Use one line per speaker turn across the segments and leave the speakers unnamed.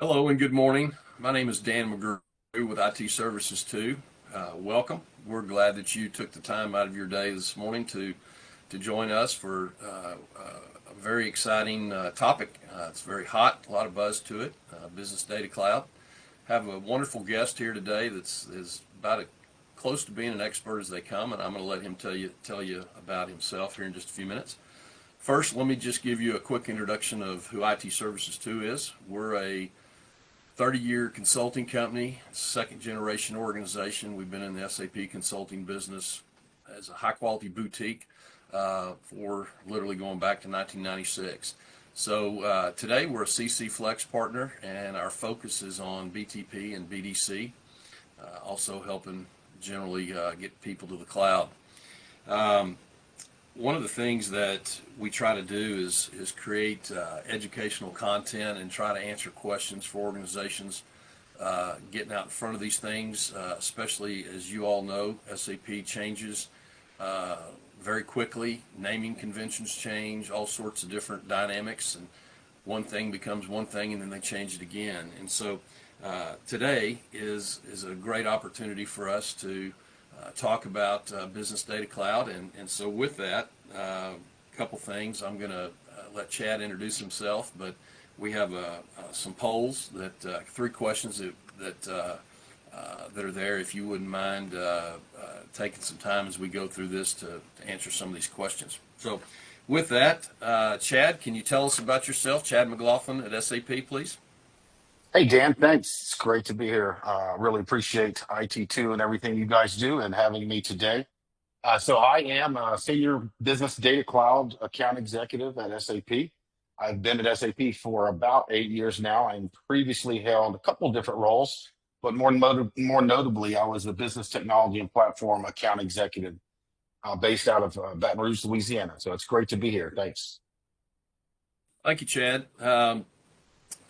Hello and good morning. My name is Dan McGrew with IT Services 2. Welcome. We're glad that you took the time out of your day this morning to join us for a very exciting topic. It's very hot, a lot of buzz to it, Business Data Cloud. Have a wonderful guest here today that's about as close to being an expert as they come, and I'm going to let him tell you about himself here in just a few minutes. First, let me just give you a quick introduction of who IT Services 2 is. We're a 30-year consulting company, second generation organization. We've been in the SAP consulting business as a high quality boutique for literally going back to 1996. So today we're a CC Flex partner, and our focus is on BTP and BDC, also helping generally get people to the cloud. One of the things that we try to do is create educational content and try to answer questions for organizations getting out in front of these things, especially as you all know, SAP changes very quickly. Naming conventions change, all sorts of different dynamics, and one thing becomes one thing and then they change it again. And so today is a great opportunity for us to talk about Business Data Cloud, and so with that, a couple things. I'm going to let Chad introduce himself, but we have some polls that 3 questions that are there. If you wouldn't mind taking some time as we go through this to answer some of these questions. So, with that, Chad, can you tell us about yourself? Chad McLaughlin at SAP, please.
Hey, Dan, thanks. It's great to be here. Really appreciate iT2 and everything you guys do and having me today. So I am a senior business data cloud account executive at SAP. I've been at SAP for about 8 years now and previously held a couple of different roles, but more notably, I was the business technology and platform account executive based out of Baton Rouge, Louisiana. So it's great to be here. Thanks.
Thank you, Chad.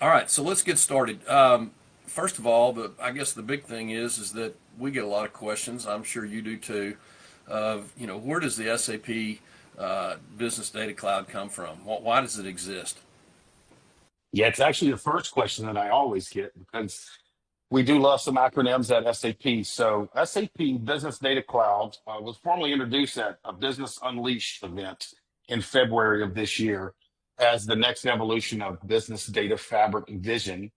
All right, so let's get started. First of all, I guess the big thing is that we get a lot of questions. I'm sure you do too. Of where does the SAP Business Data Cloud come from? Why does it exist?
Yeah, it's actually the first question that I always get because we do love some acronyms at SAP. So SAP Business Data Cloud was formally introduced at a Business Unleashed event in February of this year as the next evolution of business data fabric vision.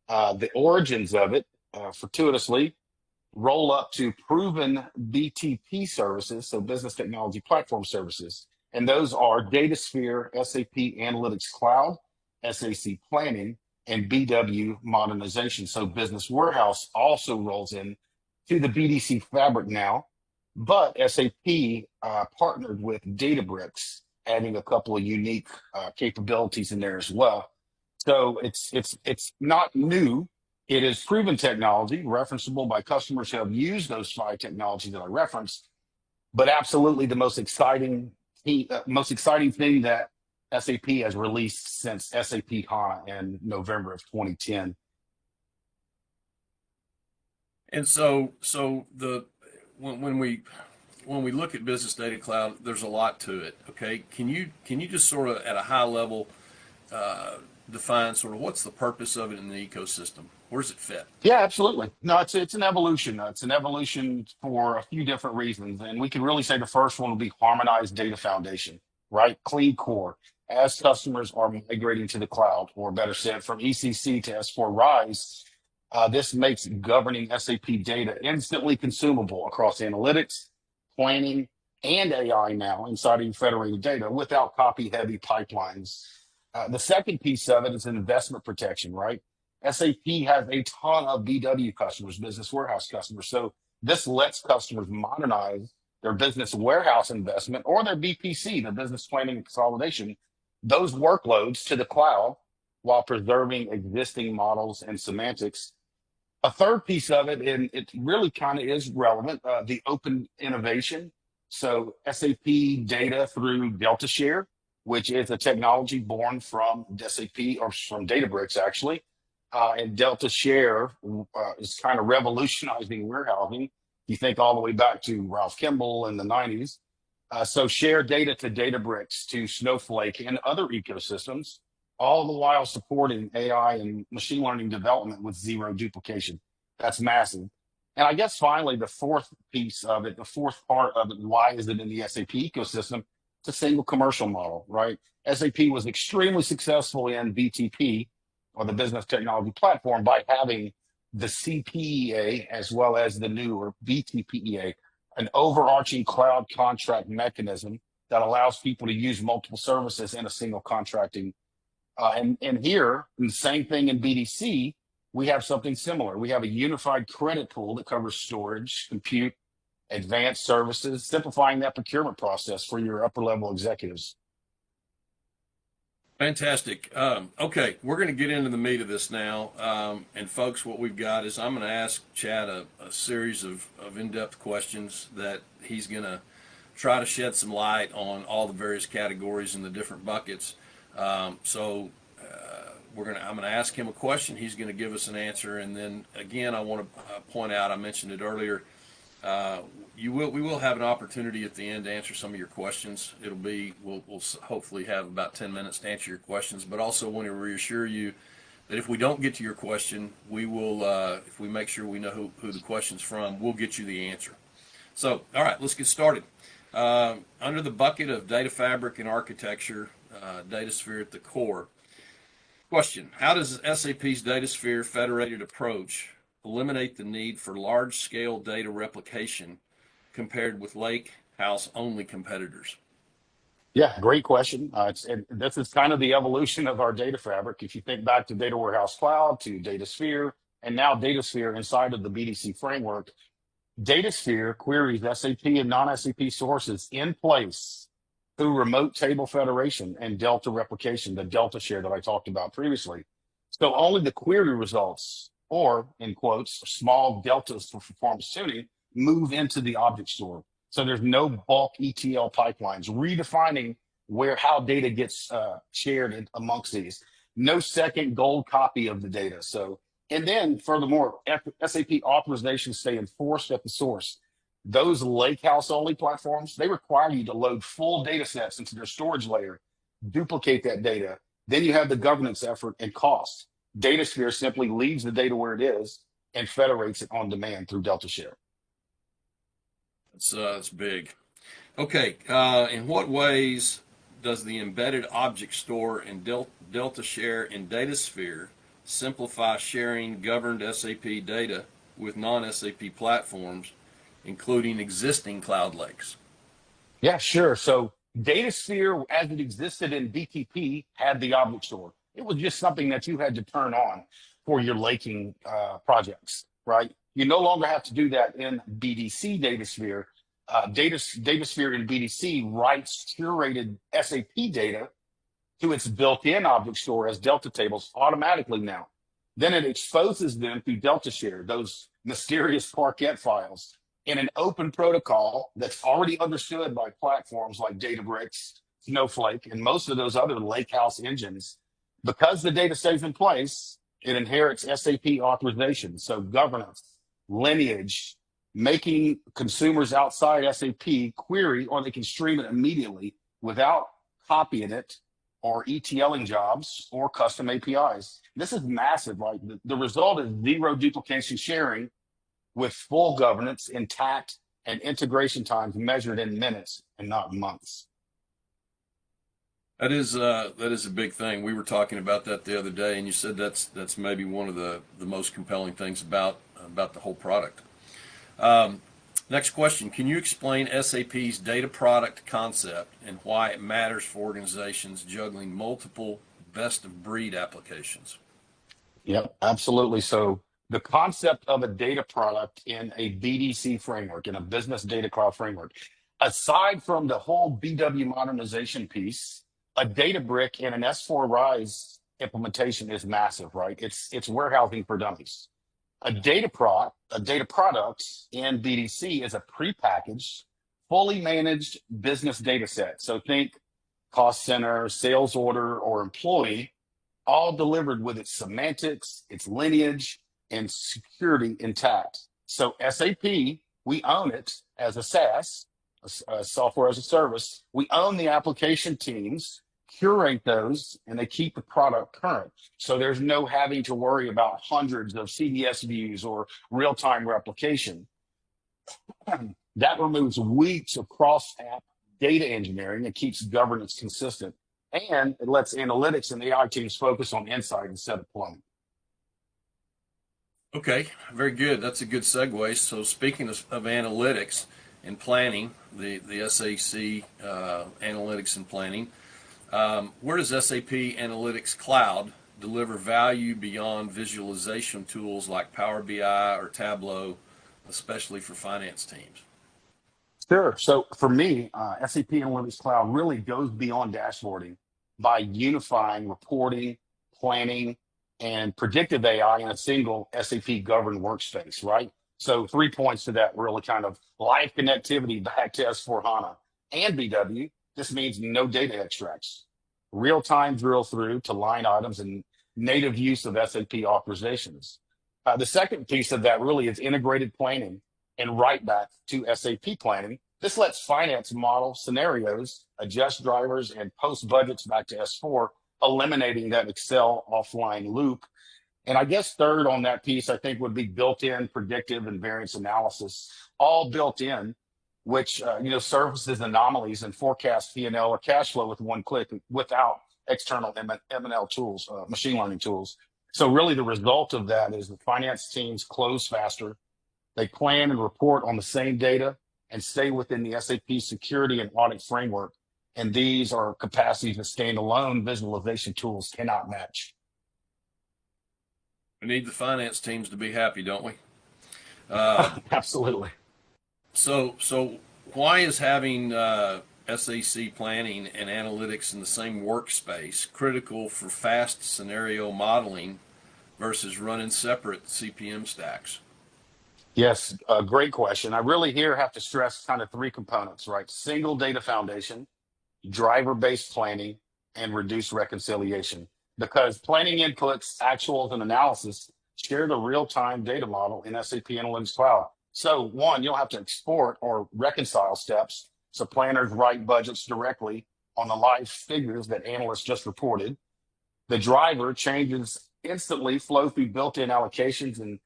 The origins of it, fortuitously, roll up to proven BTP services, so business technology platform services. And those are DataSphere, SAP Analytics Cloud, SAC Planning, and BW Modernization. So Business Warehouse also rolls in to the BDC fabric now, but SAP partnered with Databricks, adding a couple of unique capabilities in there as well. So it's not new. It is proven technology, referenceable by customers who have used those 5 technologies that I referenced. But absolutely, the most exciting thing that SAP has released since SAP HANA in November of 2010.
And so the when we look at Business Data Cloud, there's a lot to it. Okay, can you just sort of at a high level define sort of what's the purpose of it in the ecosystem? Where does it fit?
Yeah, absolutely. No, it's an evolution. It's an evolution for a few different reasons, and we can really say the first one will be harmonized data foundation, right? Clean core. As customers are migrating to the cloud, or better said, from ECC to S4 Rise, this makes governing SAP data instantly consumable across analytics, planning, and AI now inside of federated data without copy-heavy pipelines. The second piece of it is an investment protection, right? SAP has a ton of BW customers, business warehouse customers. So this lets customers modernize their business warehouse investment or their BPC, their business planning and consolidation, those workloads to the cloud while preserving existing models and semantics. A third piece of it, and it really kind of is relevant, the open innovation. So SAP data through DeltaShare, which is a technology born from SAP or from Databricks, actually. And DeltaShare is kind of revolutionizing warehousing. You think all the way back to Ralph Kimball in the 90s. So share data to Databricks, to Snowflake, and other ecosystems. all the while supporting AI and machine learning development with zero duplication. That's massive. And I guess finally, the fourth piece of it, the fourth part of it, why is it in the SAP ecosystem? It's a single commercial model, right? SAP was extremely successful in BTP, or the Business Technology Platform, by having the CPEA as well as the newer BTPEA, an overarching cloud contract mechanism that allows people to use multiple services in a single contracting. And here, the same thing in BDC, we have something similar. We have a unified credit pool that covers storage, compute, advanced services, simplifying that procurement process for your upper level executives.
Fantastic. Okay, we're going to get into the meat of this now. And folks, what we've got is I'm going to ask Chad a series of in-depth questions that he's going to try to shed some light on all the various categories and the different buckets. I'm going to ask him a question. He's going to give us an answer, and then again, I want to point out, I mentioned it earlier. We will have an opportunity at the end to answer some of your questions. We'll hopefully have about 10 minutes to answer your questions, but also want to reassure you that if we don't get to your question, we will, if we make sure we know who the question's from, we'll get you the answer. So, all right, let's get started. Under the bucket of data fabric and architecture, DataSphere at the core. Question: how does SAP's DataSphere federated approach eliminate the need for large-scale data replication compared with lake house only competitors?
Yeah, great question. And this is kind of the evolution of our data fabric. If you think back to Data Warehouse Cloud, to DataSphere, and now DataSphere inside of the BDC framework, DataSphere queries SAP and non-SAP sources in place through remote table federation and delta replication, the delta share that I talked about previously. So only the query results, or in quotes, small deltas for performance tuning, move into the object store. So there's no bulk ETL pipelines, redefining how data gets shared amongst these. No second gold copy of the data. And then furthermore, SAP authorizations stay enforced at the source. Those lakehouse only platforms, they require you to load full data sets into their storage layer, duplicate that data. Then you have the governance effort and cost. DataSphere simply leaves the data where it is and federates it on demand through Delta Share.
That's big. Okay, in what ways does the embedded object store and Delta Share in DataSphere simplify sharing governed SAP data with non-SAP platforms, including existing cloud lakes?
Yeah, sure. So DataSphere, as it existed in BTP, had the object store. It was just something that you had to turn on for your laking projects, right? You no longer have to do that in BDC DataSphere. DataSphere in BDC writes curated SAP data to its built-in object store as Delta tables automatically now. Then it exposes them through Delta Share, those mysterious Parquet files, in an open protocol that's already understood by platforms like Databricks, Snowflake, and most of those other lakehouse engines. Because the data stays in place, it inherits SAP authorization, so governance, lineage, making consumers outside SAP query, or they can stream it immediately without copying it or ETLing jobs or custom APIs. This is massive. Like the result is zero duplication sharing with full governance intact and integration times measured in minutes and not months.
That is a big thing. We were talking about that the other day, and you said that's maybe one of the most compelling things about the whole product. Next question: can you explain SAP's data product concept and why it matters for organizations juggling multiple best-of-breed applications?
Yep, absolutely. So the concept of a data product in a BDC framework, in a business data cloud framework, aside from the whole BW modernization piece, a data brick in an S4 Rise implementation is massive, right? It's warehousing for dummies. A data product in BDC is a prepackaged, fully managed business data set. So think cost center, sales order, or employee, all delivered with its semantics, its lineage, and security intact. So SAP, we own it as a SaaS, a software as a service. We own the application teams curate those, and they keep the product current. So there's no having to worry about hundreds of CDS views or real-time replication. That removes weeks of cross-app data engineering and keeps governance consistent. And it lets analytics and AI teams focus on insight instead of plumbing.
Okay, very good. That's a good segue. So speaking of analytics and planning, the SAC analytics and planning, where does SAP Analytics Cloud deliver value beyond visualization tools like Power BI or Tableau, especially for finance teams?
Sure. So for me, SAP Analytics Cloud really goes beyond dashboarding by unifying reporting, planning, and predictive AI in a single SAP governed workspace, right? So 3 points to that really kind of live connectivity back to S4HANA and BW. This means no data extracts, real-time drill through to line items and native use of SAP authorizations. The second piece of that really is integrated planning and write back to SAP planning. This lets finance model scenarios, adjust drivers, and post budgets back to S4, eliminating that Excel offline loop. And I guess third on that piece, I think would be built-in predictive and variance analysis, all built in, which surfaces anomalies and forecasts P&L or cash flow with one click without external M&L tools, machine learning tools. So really the result of that is the finance teams close faster. They plan and report on the same data and stay within the SAP security and audit framework. And these are capacities that standalone visualization tools cannot match.
We need the finance teams to be happy, don't we?
Absolutely.
So why is having SAC planning and analytics in the same workspace critical for fast scenario modeling versus running separate CPM stacks?
Yes, great question. I really here have to stress kind of three components, right? Single data foundation, driver-based planning, and reduced reconciliation. Because planning inputs, actuals, and analysis share the real-time data model in SAP Analytics Cloud. So one, you'll have to export or reconcile steps so planners write budgets directly on the live figures that analysts just reported. The driver changes instantly, flow through built-in allocations and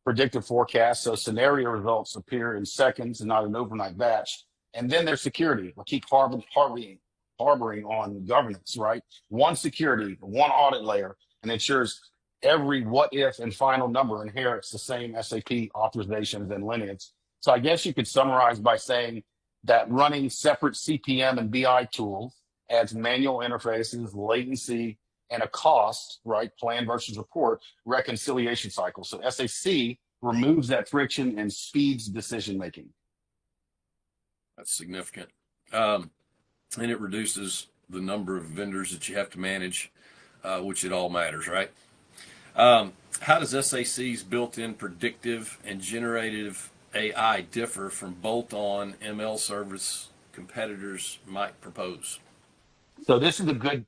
predictive forecasts, so scenario results appear in seconds and not an overnight batch. And then there's security. We'll keep harboring on governance, right? One security, one audit layer, and ensures every what if and final number inherits the same SAP authorizations and lineage. So I guess you could summarize by saying that running separate CPM and BI tools adds manual interfaces, latency, and a cost, right? Plan versus report, reconciliation cycle. So SAC removes that friction and speeds decision making.
That's significant. And it reduces the number of vendors that you have to manage, which it all matters, right? How does SAC's built-in predictive and generative AI differ from bolt-on ML service competitors might propose?
So this is a good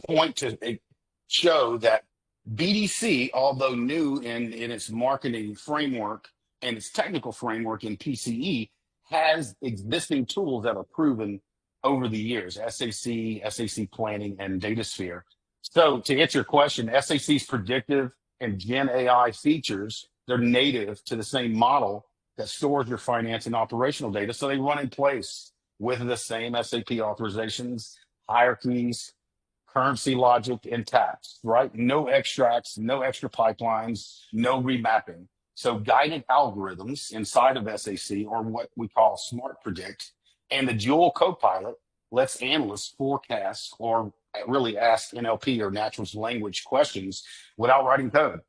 point to show that BDC, although new in its marketing framework and its technical framework in PCE, has existing tools that are proven over the years, SAC planning, and DataSphere. So to answer your question, SAC's predictive and Gen AI features, they're native to the same model that stores your finance and operational data. So they run in place with the same SAP authorizations, hierarchies, currency logic intact, right? No extracts, no extra pipelines, no remapping. So guided algorithms inside of SAC, or what we call Smart Predict, and the dual copilot lets analysts forecast or really ask NLP or natural language questions without writing code,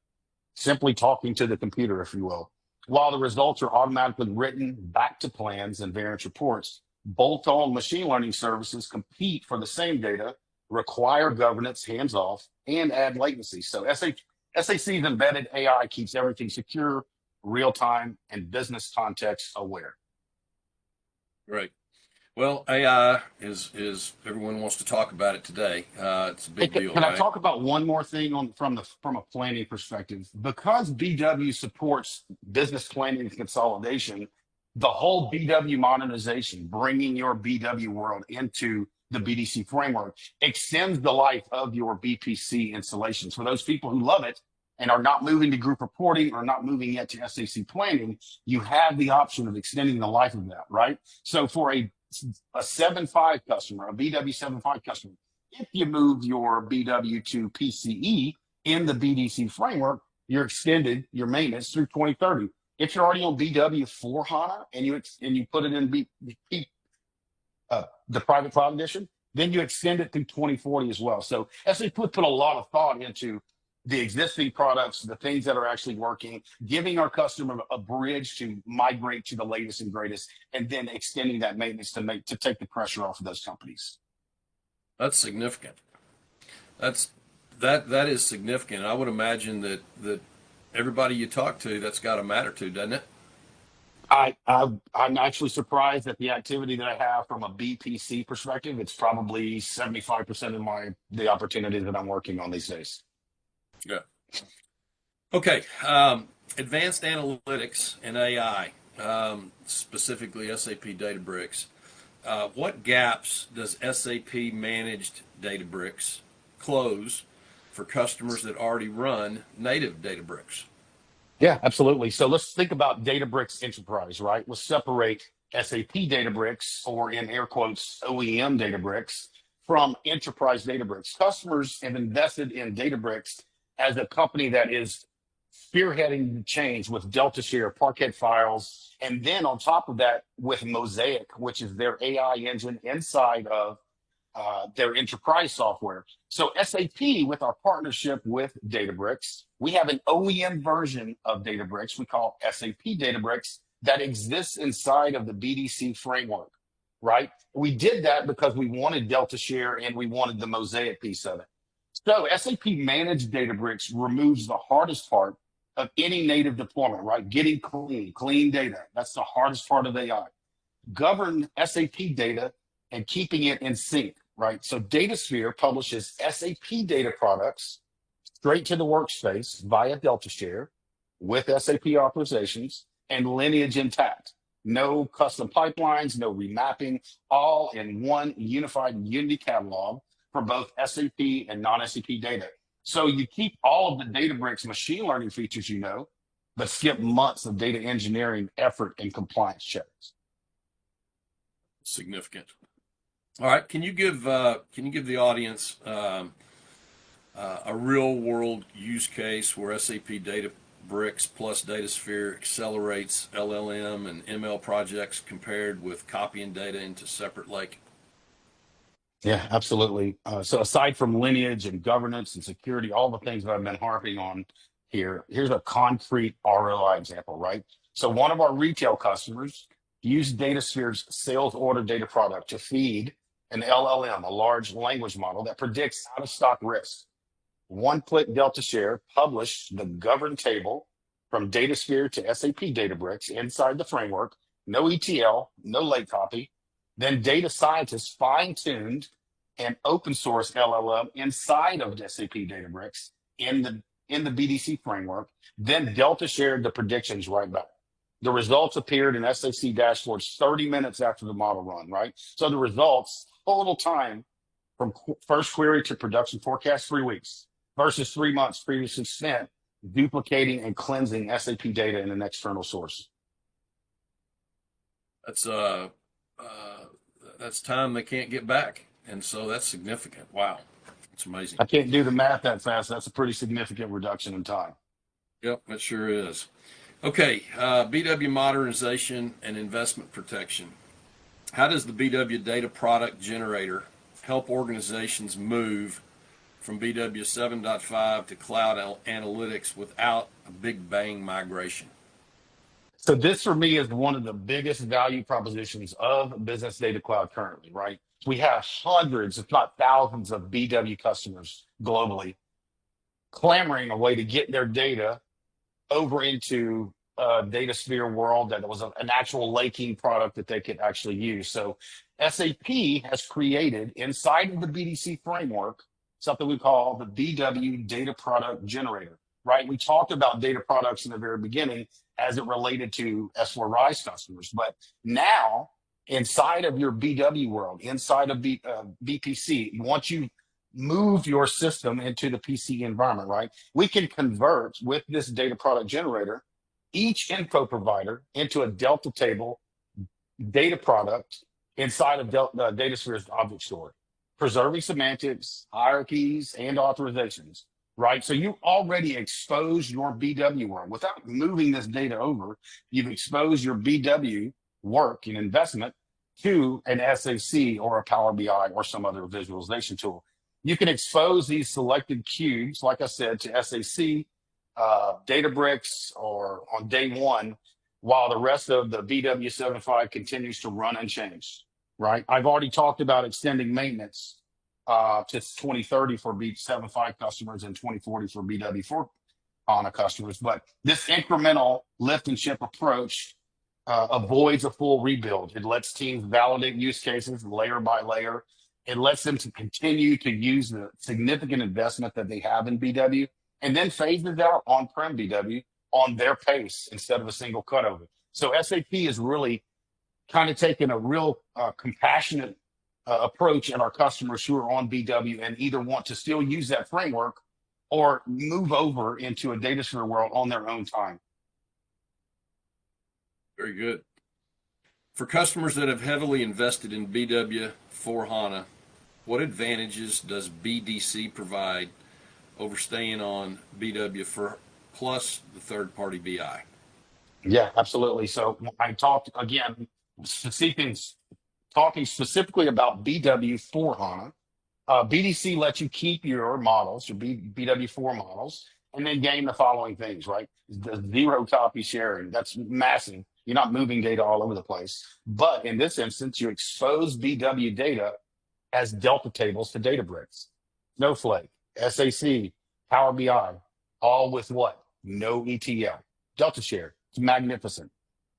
simply talking to the computer, if you will. While the results are automatically written back to plans and variance reports, bolt-on machine learning services compete for the same data, require governance hands-off, and add latency. So SAC's embedded AI keeps everything secure, real-time, and business context aware.
Right. Well, AI is everyone wants to talk about it today. It's a big deal.
Can
right?
I talk about one more thing from a planning perspective? Because BW supports business planning and consolidation, the whole BW modernization, bringing your BW world into the BDC framework extends the life of your BPC installations. For those people who love it and are not moving to group reporting or not moving yet to SAC planning, you have the option of extending the life of that, right? So for a 7.5 customer, a BW 7.5 customer, if you move your BW to PCE in the BDC framework, you're extended your maintenance through 2030. If you're already on BW for HANA and you put it in the private cloud edition, then you extend it through 2040 as well. So SAP put a lot of thought into the existing products, the things that are actually working, giving our customer a bridge to migrate to the latest and greatest, and then extending that maintenance to take the pressure off of those companies.
That's significant. That is significant. I would imagine that everybody you talk to, that's got to matter to, doesn't it?
I'm actually surprised at the activity that I have from a BPC perspective. It's probably 75% of the opportunities that I'm working on these days.
Yeah. Okay. Advanced analytics and AI, specifically SAP Databricks. What gaps does SAP managed Databricks close for customers that already run native Databricks?
Yeah, absolutely. So let's think about Databricks Enterprise, right? Let's separate SAP Databricks, or in air quotes, OEM Databricks, from Enterprise Databricks. Customers have invested in Databricks as a company that is spearheading the change with DeltaShare, Parquet files, and then on top of that with Mosaic, which is their AI engine inside of their enterprise software. So SAP, with our partnership with Databricks, we have an OEM version of Databricks we call SAP Databricks that exists inside of the BDC framework, right? We did that because we wanted DeltaShare and we wanted the Mosaic piece of it. So SAP Managed Databricks removes the hardest part of any native deployment, right? Getting clean data. That's the hardest part of AI. Govern SAP data and keeping it in sync, right? So DataSphere publishes SAP data products straight to the workspace via DeltaShare with SAP authorizations and lineage intact. No custom pipelines, no remapping, all in one unified Unity catalog for both SAP and non-SAP data. So you keep all of the Databricks machine learning features, but skip months of data engineering effort and compliance checks.
Significant. All right. Can you give the audience a real world use case where SAP Databricks plus DataSphere accelerates LLM and ML projects compared with copying data into separate lake?
Yeah, absolutely. So aside from lineage and governance and security, all the things that I've been harping on here's a concrete ROI example, right? So one of our retail customers used DataSphere's sales order data product to feed an LLM, a large language model that predicts out-of-stock risk. One-click DeltaShare published the governed table from DataSphere to SAP Databricks inside the framework, no ETL, no late copy. Then data scientists fine-tuned an open source LLM inside of SAP Databricks in the BDC framework. Then Delta shared the predictions right back. The results appeared in SAC dashboards 30 minutes after the model run, right? So the results, total time from first query to production forecast, 3 weeks versus 3 months previously spent duplicating and cleansing SAP data in an external source.
That's time they can't get back. And so that's significant. Wow. It's amazing.
I can't do the math that fast. That's a pretty significant reduction in time.
Yep, it sure is. Okay, BW modernization and investment protection. How does the BW data product generator help organizations move from BW 7.5 to cloud analytics without a big bang migration?
So this for me is one of the biggest value propositions of Business Data Cloud currently, right? We have hundreds, if not thousands, of BW customers globally clamoring a way to get their data over into a DataSphere world that was an actual laking product that they could actually use. So SAP has created inside of the BDC framework something we call the BW data product generator, right? We talked about data products in the very beginning as it related to S4 Rise customers, but now inside of your BW world, inside of BPC, once you move your system into the PC environment, right? We can convert with this data product generator each info provider into a Delta table data product inside of DataSphere's object store, preserving semantics, hierarchies, and authorizations, right? So you already expose your BW world without moving this data over. You've exposed your BW work and investment to an SAC or a Power BI or some other visualization tool. You can expose these selected cubes, like I said, to SAC, Databricks, or on day one, while the rest of the BW75 continues to run unchanged, right? I've already talked about extending maintenance to 2030 for B75 customers and 2040 for BW4 HANA customers. But this incremental lift and ship approach avoids a full rebuild. It lets teams validate use cases layer by layer. It lets them to continue to use the significant investment that they have in BW and then phases out on-prem BW on their pace instead of a single cutover. So SAP is really kind of taking a real compassionate approach at our customers who are on BW and either want to still use that framework or move over into a DataSphere world on their own time.
Very good. For customers that have heavily invested in BW for HANA, what advantages does BDC provide over staying on BW for plus the third-party BI?
Yeah, absolutely. So I talked again, talking specifically about BW for HANA. BDC lets you keep your models, your BW4 models, and then gain the following things, right? The zero copy sharing. That's massive. You're not moving data all over the place. But in this instance, you expose BW data as Delta tables to Databricks, Snowflake, SAC, Power BI, all with what? No ETL. Delta share. It's magnificent.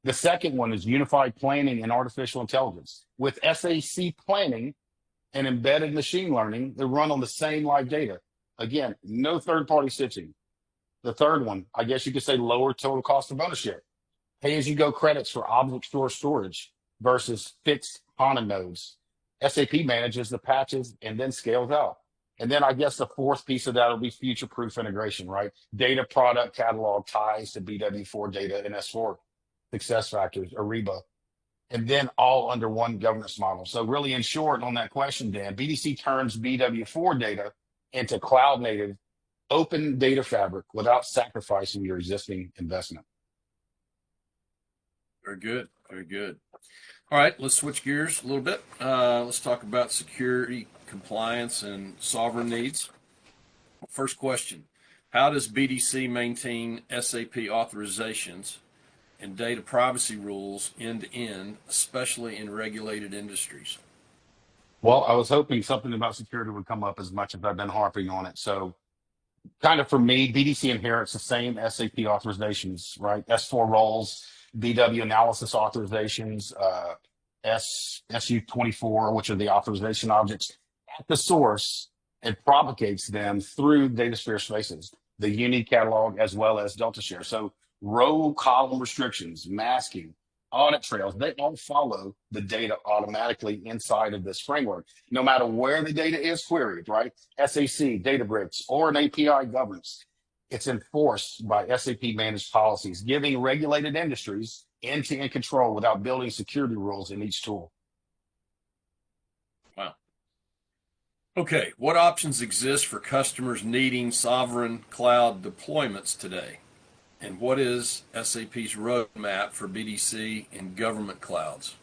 The second one is unified planning and artificial intelligence. With SAC planning and embedded machine learning, they run on the same live data. Again, no third-party stitching. The third one, I guess you could say lower total cost of ownership. Pay-as-you-go credits for object store storage versus fixed HANA nodes. SAP manages the patches and then scales out. And then I guess the fourth piece of that will be future-proof integration, right? Data product catalog ties to BW4 data and S4 success factors, Ariba, and then all under one governance model. So really, in short, on that question, Dan, BDC turns BW4 data into cloud-native open data fabric without sacrificing your existing investment.
Very good. Very good. All right, let's switch gears a little bit. Let's talk about security, compliance, and sovereign needs. First question, how does BDC maintain SAP authorizations and data privacy rules end-to-end, especially in regulated industries?
Well, I was hoping something about security would come up as much as I've been harping on it. So kind of for me, BDC inherits the same SAP authorizations, right? S4 roles, BW analysis authorizations, SU24, which are the authorization objects at the source, and propagates them through DataSphere spaces, the unique catalog as well as Delta Share. So row column restrictions, masking, audit trails, they all follow the data automatically inside of this framework, no matter where the data is queried, right? SAC, Databricks, or an API governance. It's enforced by SAP managed policies, giving regulated industries end-to-end control without building security rules in each tool.
Wow. Okay, what options exist for customers needing sovereign cloud deployments today? And what is SAP's roadmap for BDC and government clouds?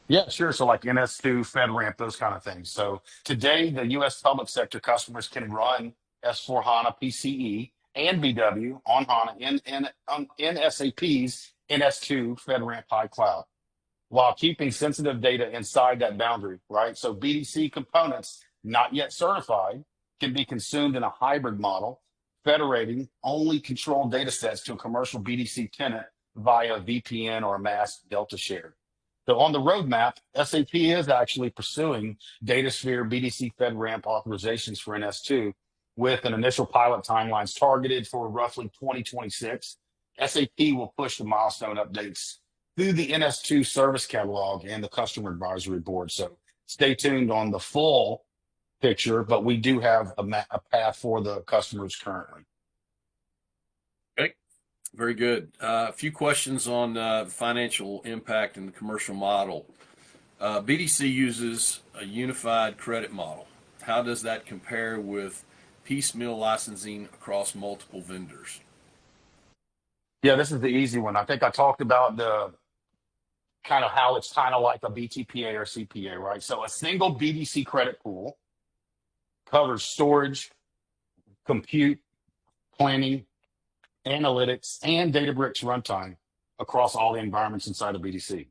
Yeah, sure. So like NS2, FedRAMP, those kind of things. So today, the U.S. public sector customers can run S4HANA PCE and BW on HANA in SAP's NS2 FedRAMP High Cloud while keeping sensitive data inside that boundary, right? So BDC components not yet certified can be consumed in a hybrid model, federating only controlled data sets to a commercial BDC tenant via VPN or a masked Delta share. So on the roadmap, SAP is actually pursuing DataSphere BDC FedRAMP authorizations for NS2 with an initial pilot timelines targeted for roughly 2026. SAP will push the milestone updates through the NS2 service catalog and the customer advisory board. So stay tuned on the full picture, but we do have a path for the customers currently.
Okay, very good. A few questions on the financial impact and the commercial model. BDC uses a unified credit model. How does that compare with piecemeal licensing across multiple vendors?
Yeah, this is the easy one. I think I talked about the kind of how it's kind of like a BTPA or CPA, right? So a single BDC credit pool covers storage, compute, planning, analytics, and Databricks runtime across all the environments inside of BDC.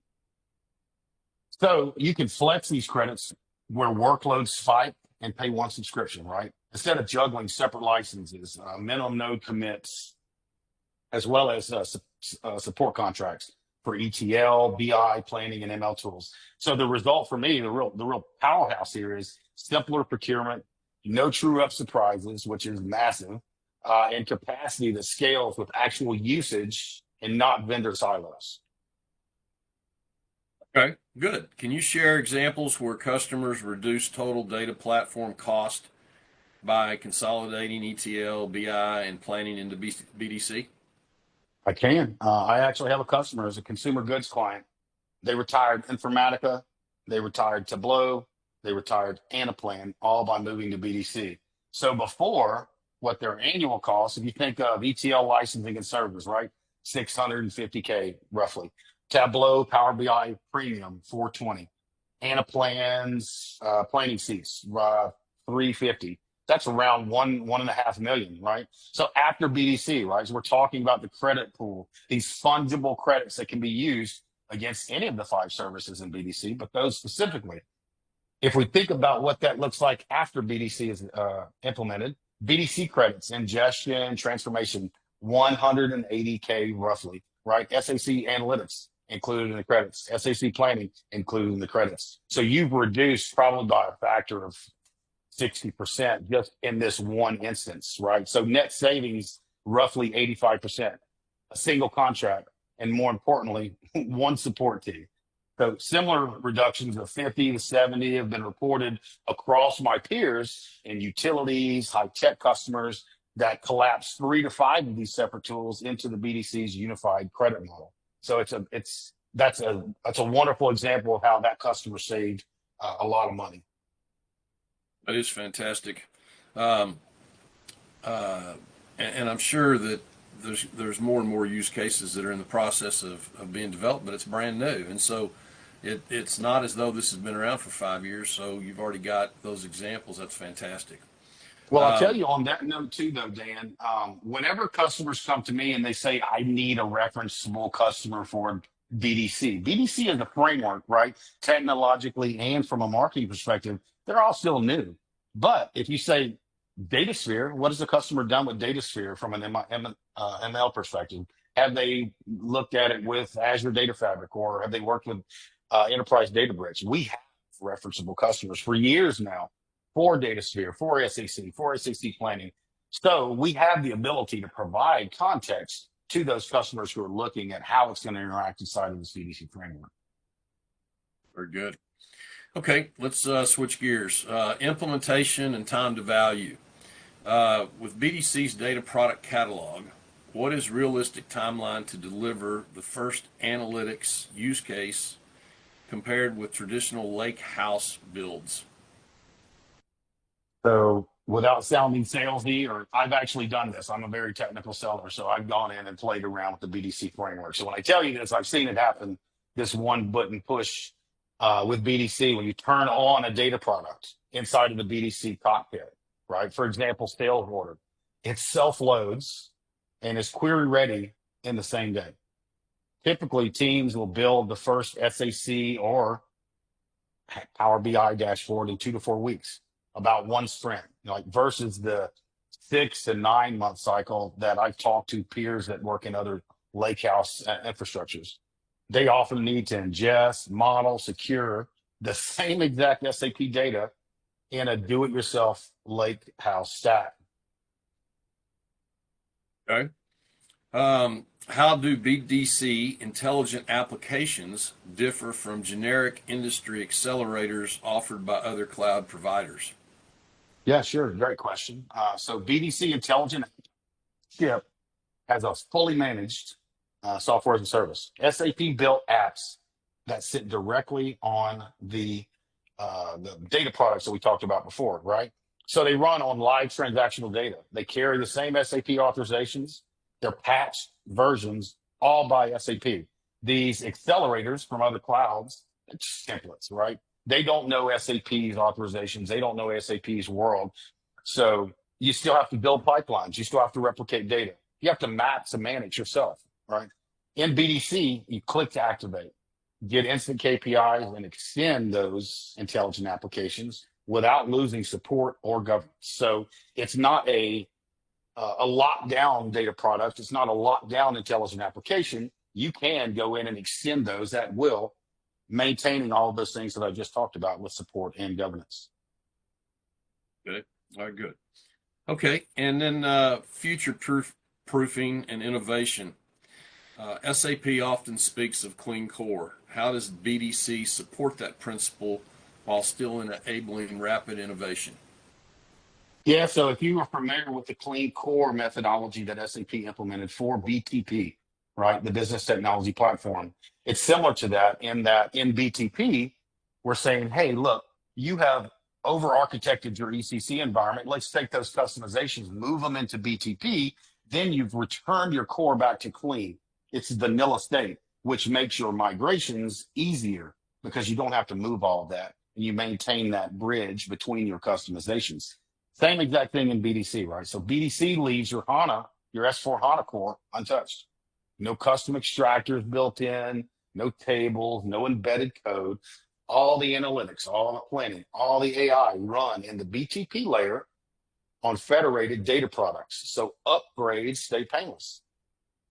So you can flex these credits where workloads spike and pay one subscription, right? Instead of juggling separate licenses, minimum node commits, as well as support contracts for ETL, BI, planning, and ML tools. So the result for me, the real powerhouse here is simpler procurement, no true up surprises, which is massive, and capacity that scales with actual usage and not vendor silos.
Okay, good. Can you share examples where customers reduce total data platform cost by consolidating ETL, BI, and planning into BDC?
I can. I actually have a customer as a consumer goods client. They retired Informatica, they retired Tableau, they retired Anaplan, all by moving to BDC. So before, what their annual cost, if you think of ETL licensing and servers, right? $650K roughly. Tableau, Power BI Premium, $420. Anaplan's planning seats, $350. That's around 1.5 million, right? So after BDC, right? So we're talking about the credit pool, these fungible credits that can be used against any of the 5 services in BDC, but those specifically. If we think about what that looks like after BDC is implemented, BDC credits, ingestion, transformation, 180K roughly, right? SAC analytics included in the credits, SAC planning included in the credits. So you've reduced probably by a factor of 60% just in this one instance, right? So net savings, roughly 85%, a single contract, and more importantly, one support team. So similar reductions of 50 to 70 have been reported across my peers in utilities, high-tech customers that collapse 3 to 5 of these separate tools into the BDC's unified credit model. So that's a wonderful example of how that customer saved a lot of money.
That is fantastic. And I'm sure that there's more and more use cases that are in the process of being developed, but it's brand new. And so it's not as though this has been around for 5 years. So you've already got those examples. That's fantastic.
Well, I'll tell you on that note too, though, Dan, whenever customers come to me and they say, I need a referenceable customer for BDC, BDC is a framework, right? Technologically and from a marketing perspective, they're all still new. But if you say DataSphere, what has the customer done with DataSphere from an ML perspective? Have they looked at it with Azure Data Fabric, or have they worked with Enterprise Databricks? We have referenceable customers for years now for DataSphere, for SAC planning. So we have the ability to provide context to those customers who are looking at how it's going to interact inside of this BDC framework.
Very good. Okay, let's switch gears. Implementation and time to value. With BDC's data product catalog, what is realistic timeline to deliver the first analytics use case compared with traditional lake house builds?
So without sounding salesy, or I've actually done this. I'm a very technical seller, so I've gone in and played around with the BDC framework. So when I tell you this, I've seen it happen, this one button push with BDC when you turn on a data product inside of the BDC cockpit, right? For example, sales order. It self-loads and is query ready in the same day. Typically, teams will build the first SAC or Power BI dashboard in 2 to 4 weeks, about one sprint, like versus the 6 to 9 month cycle that I've talked to peers that work in other lakehouse infrastructures. They often need to ingest, model, secure the same exact SAP data in a do-it-yourself lakehouse stack.
Okay. How do BDC intelligent applications differ from generic industry accelerators offered by other cloud providers?
Yeah, sure. Great question. So BDC Intelligent Ship has a fully managed software as a service. SAP built apps that sit directly on the data products that we talked about before, right? So they run on live transactional data. They carry the same SAP authorizations, they're patched versions, all by SAP. These accelerators from other clouds, it's templates, right? They don't know SAP's authorizations. They don't know SAP's world. So you still have to build pipelines. You still have to replicate data. You have to map to manage yourself, right? In BDC, you click to activate, get instant KPIs, and extend those intelligent applications without losing support or governance. So it's not a lockdown data product. It's not a lockdown intelligent application. You can go in and extend those at will, maintaining all of those things that I just talked about with support and governance.
Good. All right, good. Okay, and then proofing and innovation. SAP often speaks of clean core. How does BDC support that principle while still enabling rapid innovation?
Yeah, so if you are familiar with the clean core methodology that SAP implemented for BTP, right, the business technology platform, it's similar to that in BTP, we're saying, hey, look, you have over architected your ECC environment. Let's take those customizations, move them into BTP. Then you've returned your core back to clean. It's vanilla state, which makes your migrations easier because you don't have to move all of that. And you maintain that bridge between your customizations. Same exact thing in BDC, right? So BDC leaves your HANA, your S4 HANA core untouched. No custom extractors built in, no tables, no embedded code. All the analytics, all the planning, all the AI run in the BTP layer on federated data products. So upgrades stay painless.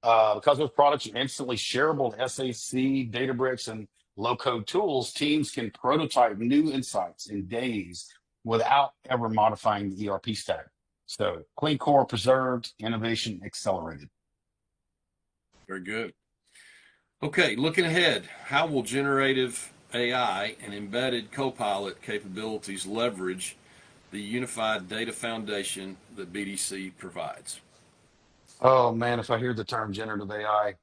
Because those products are instantly shareable to SAC, Databricks, and low-code tools, teams can prototype new insights in days without ever modifying the ERP stack. So clean core preserved, innovation accelerated.
Very good. Okay, looking ahead, how will generative AI and embedded copilot capabilities leverage the unified data foundation that BDC provides?
Oh man, if I hear the term generative AI,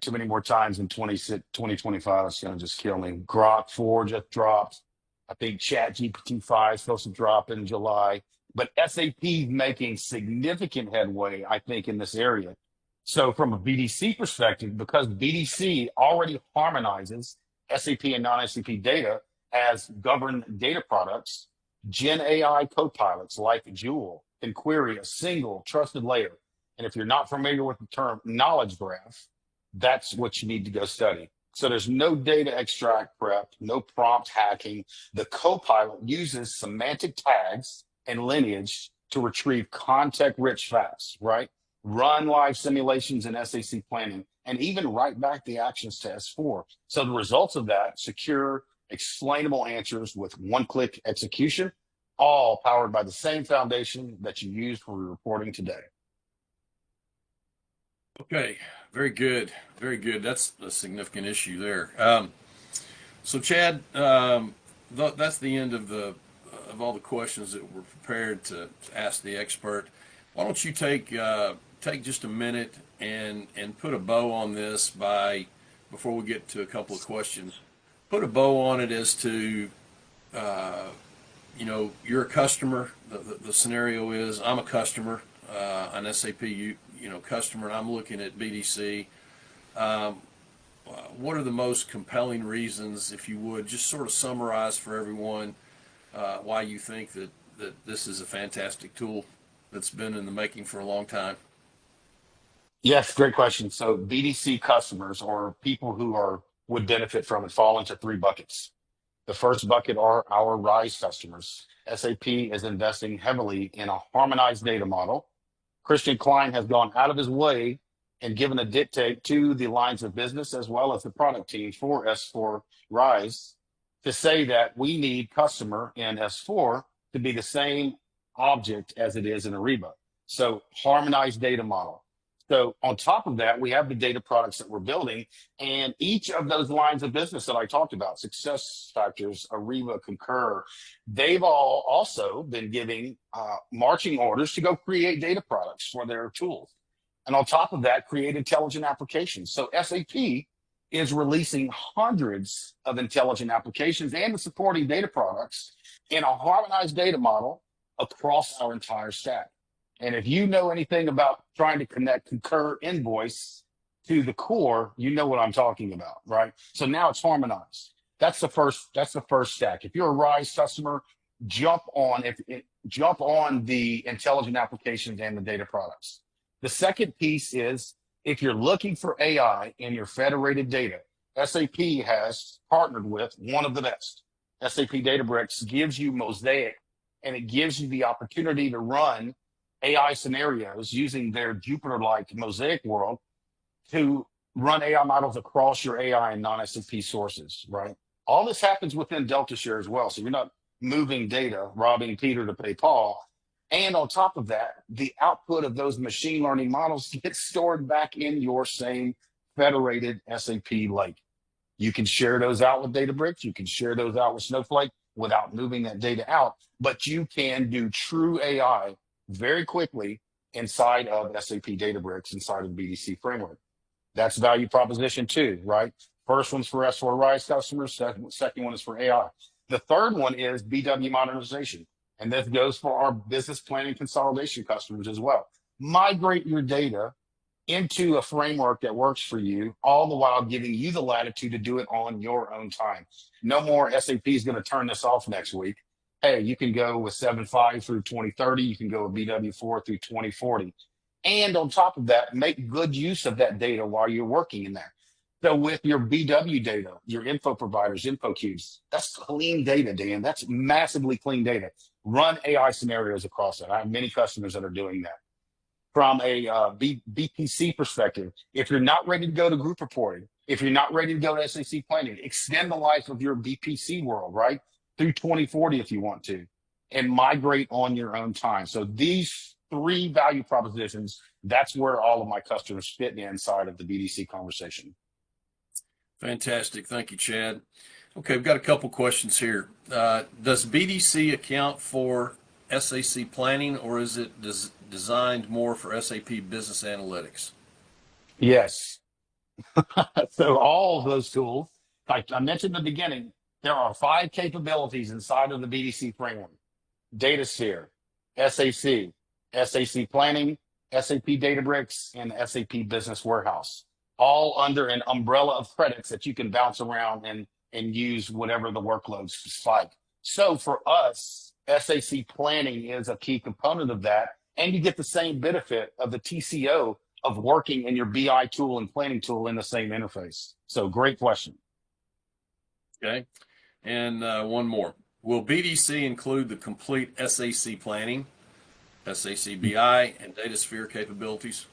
too many more times in 2025, it's going to just kill me. Grok 4 just dropped. I think Chat GPT 5 is supposed to drop in July. But SAP is making significant headway, I think, in this area. So from a BDC perspective, because BDC already harmonizes SAP and non-SAP data as governed data products, Gen AI copilots like Joule can query a single trusted layer. And if you're not familiar with the term knowledge graph, that's what you need to go study. So there's no data extract prep, no prompt hacking. The copilot uses semantic tags and lineage to retrieve context-rich facts, right? Run live simulations in SAC planning, and even write back the actions to S4. So the results of that, secure, explainable answers with one-click execution, all powered by the same foundation that you use for reporting today.
Okay, very good, very good. That's a significant issue there. So, Chad, that's the end of all the questions that were prepared to ask the expert. Why don't you take just a minute and put a bow on this before we get to a couple of questions. Put a bow on it as to you're a customer. The scenario is I'm a customer, an SAP customer, and I'm looking at BDC. What are the most compelling reasons, if you would, just sort of summarize for everyone why you think that this is a fantastic tool that's been in the making for a long time?
Yes, great question. So BDC customers or people who would benefit from it fall into three buckets. The first bucket are our RISE customers. SAP is investing heavily in a harmonized data model. Christian Klein has gone out of his way and given a dictate to the lines of business as well as the product team for S4 RISE to say that we need customer in S4 to be the same object as it is in Ariba. So harmonized data model. So on top of that, we have the data products that we're building, and each of those lines of business that I talked about, Success Factors, Ariba, Concur, they've all also been giving marching orders to go create data products for their tools. And on top of that, create intelligent applications. So SAP is releasing hundreds of intelligent applications and the supporting data products in a harmonized data model across our entire stack. And if you know anything about trying to connect Concur Invoice to the core, you know what I'm talking about, right? So now it's harmonized. That's the first stack. If you're a RISE customer, jump on the intelligent applications and the data products. The second piece is if you're looking for AI in your federated data, SAP has partnered with one of the best. SAP Databricks gives you Mosaic, and it gives you the opportunity to run AI scenarios using their Jupyter-like Mosaic world to run AI models across your AI and non-SAP sources, right? All this happens within DeltaShare as well. So you're not moving data, robbing Peter to pay Paul. And on top of that, the output of those machine learning models gets stored back in your same federated SAP lake. You can share those out with Databricks. You can share those out with Snowflake without moving that data out, but you can do true AI very quickly inside of SAP Databricks, inside of the BDC framework. That's value proposition 2, right? First one's for S4 RISE customers. Second one is for AI. The third one is BW modernization. And this goes for our business planning consolidation customers as well. Migrate your data into a framework that works for you, all the while giving you the latitude to do it on your own time. No more SAP is going to turn this off next week. Hey, you can go with 7.5 through 2030. You can go with BW4 through 2040. And on top of that, make good use of that data while you're working in there. So with your BW data, your info providers, info cubes, that's clean data, Dan. That's massively clean data. Run AI scenarios across it. I have many customers that are doing that. From a BPC perspective, if you're not ready to go to group reporting, if you're not ready to go to SAC planning, extend the life of your BPC world, right? Through 2040 if you want to, and migrate on your own time. So these 3 value propositions, that's where all of my customers fit inside of the BDC conversation.
Fantastic. Thank you, Chad. Okay, we've got a couple questions here. Does BDC account for SAC planning, or is it designed more for SAP Business Analytics?
Yes. So all of those tools, like I mentioned in the beginning, there are 5 capabilities inside of the BDC framework: DataSphere, SAC, SAC Planning, SAP Databricks, and SAP Business Warehouse, all under an umbrella of credits that you can bounce around and use whatever the workloads spike. So for us, SAC Planning is a key component of that, and you get the same benefit of the TCO of working in your BI tool and planning tool in the same interface. So great question.
Okay. And one more. Will BDC include the complete SAC planning, SAC BI, and DataSphere capabilities?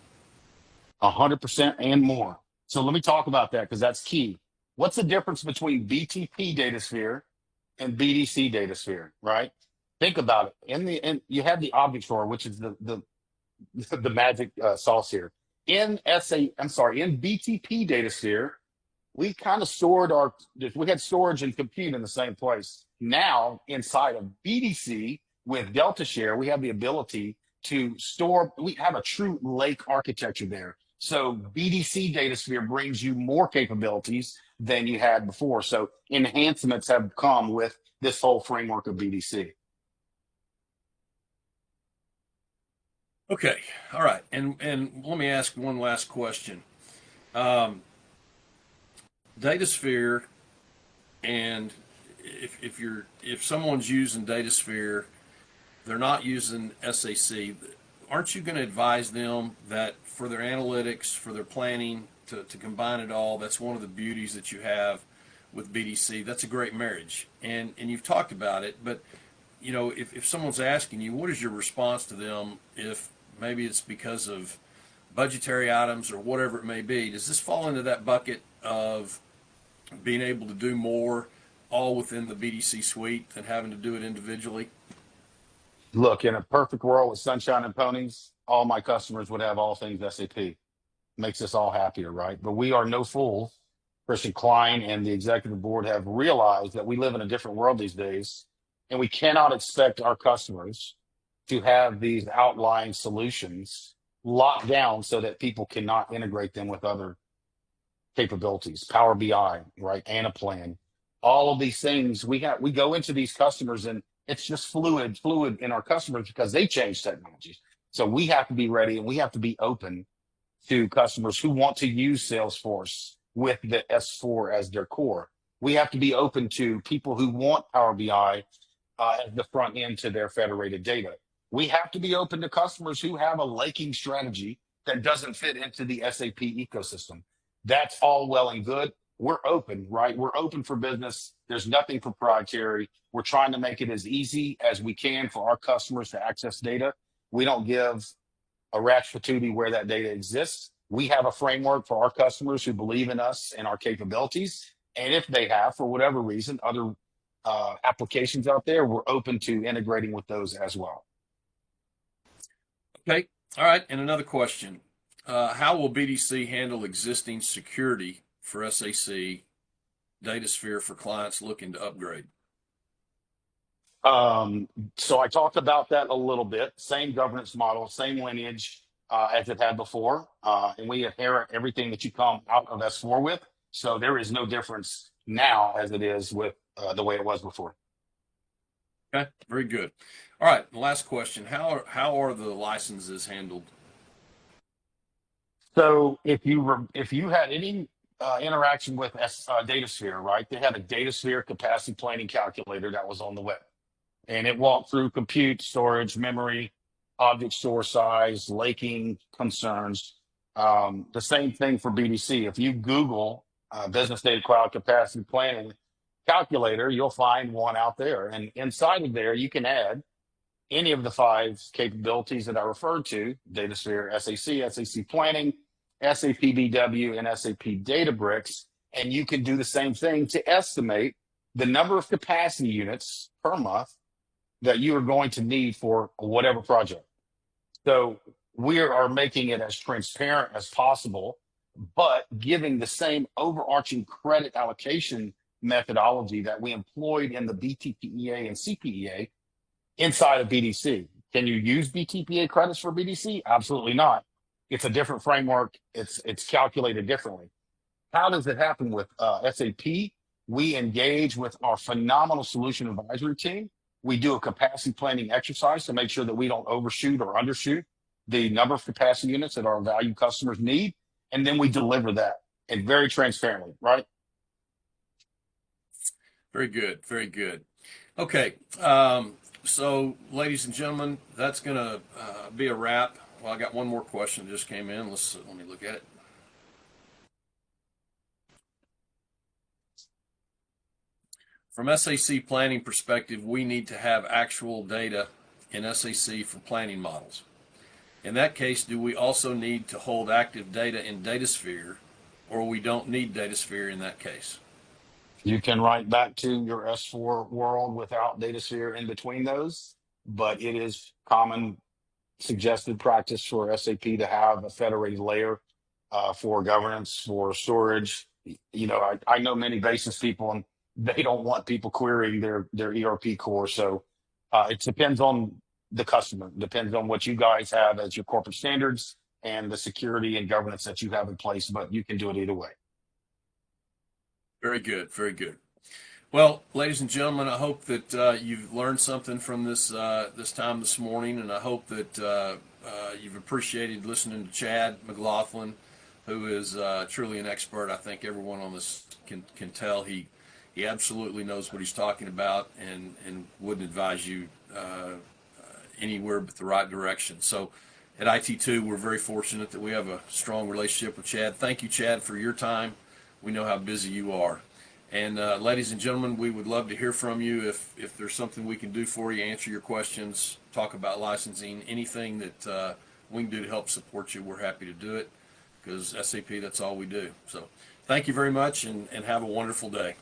100% and more. So let me talk about that because that's key. What's the difference between BTP DataSphere and BDC DataSphere, right? Think about it. And you have the object store, which is the magic sauce here. In BTP DataSphere, we kind of we had storage and compute in the same place. Now, inside of BDC with DeltaShare, we have the ability to store, we have a true lake architecture there. So BDC DataSphere brings you more capabilities than you had before. So enhancements have come with this whole framework of BDC.
Okay, all right, and let me ask one last question. DataSphere, and if someone's using DataSphere, they're not using SAC, aren't you going to advise them that for their analytics, for their planning, to combine it all? That's one of the beauties that you have with BDC. That's a great marriage, and you've talked about it, but you know, if someone's asking you, what is your response to them if maybe it's because of budgetary items or whatever it may be? Does this fall into that bucket of being able to do more all within the BDC suite than having to do it individually?
Look, in a perfect world with sunshine and ponies, all my customers would have all things SAP. makes us all happier, right? But we are no fools. Christian Klein and the executive board have realized that we live in a different world these days, and we cannot expect our customers to have these outlying solutions locked down so that people cannot integrate them with other capabilities, Power BI, right? Anaplan, all of these things. We go into these customers and it's just fluid in our customers because they change technologies. So we have to be ready and we have to be open to customers who want to use Salesforce with the S4 as their core. We have to be open to people who want Power BI as the front end to their federated data. We have to be open to customers who have a laking strategy that doesn't fit into the SAP ecosystem. That's all well and good. We're open, right? We're open for business. There's nothing proprietary. We're trying to make it as easy as we can for our customers to access data. We don't give a rat's patootie where that data exists. We have a framework for our customers who believe in us and our capabilities. And if they have, for whatever reason, other applications out there, we're open to integrating with those as well.
Okay. All right. And another question. How will BDC handle existing security for SAC DataSphere for clients looking to upgrade?
So I talked about that a little bit. Same governance model, same lineage as it had before. And we inherit everything that you come out of S4 with. So there is no difference now as it is with the way it was before.
Okay, very good. All right, last question. How are the licenses handled?
So if you had any interaction with DataSphere, right? They had a DataSphere capacity planning calculator that was on the web, and it walked through compute, storage, memory, object store size, laking concerns. The same thing for BDC. If you Google Business Data Cloud capacity planning calculator, you'll find one out there, and inside of there you can add any of the 5 capabilities that I referred to: DataSphere, SAC Planning, SAP BW, and SAP Databricks. And you can do the same thing to estimate the number of capacity units per month that you are going to need for whatever project. So we are making it as transparent as possible, but giving the same overarching credit allocation methodology that we employed in the BTPEA and CPEA inside of BDC. Can you use BTPA credits for BDC? Absolutely not. It's a different framework. It's calculated differently. How does it happen with SAP? We engage with our phenomenal solution advisory team. We do a capacity planning exercise to make sure that we don't overshoot or undershoot the number of capacity units that our value customers need. And then we deliver that, and very transparently, right?
Very good. Very good. Okay. So, ladies and gentlemen, that's going to be a wrap. Well, I got one more question that just came in. Let me look at it. From SAC planning perspective, we need to have actual data in SAC for planning models. In that case, do we also need to hold active data in DataSphere, or we don't need DataSphere in that case?
You can write back to your S4 world without DataSphere in between those, but it is common suggested practice for SAP to have a federated layer for governance, for storage. You know, I know many basis people, and they don't want people querying their ERP core. So it depends on the customer, depends on what you guys have as your corporate standards and the security and governance that you have in place, but you can do it either way.
Very good, very good. Well, ladies and gentlemen, I hope that you've learned something from this time this morning, and I hope that you've appreciated listening to Chad McLaughlin, who is truly an expert. I think everyone on this can tell he absolutely knows what he's talking about, and wouldn't advise you anywhere but the right direction. So at iT2, we're very fortunate that we have a strong relationship with Chad. Thank you, Chad, for your time. We know how busy you are. And ladies and gentlemen, we would love to hear from you if there's something we can do for you, answer your questions, talk about licensing, anything that we can do to help support you. We're happy to do it, because SAP, that's all we do. So thank you very much, and have a wonderful day.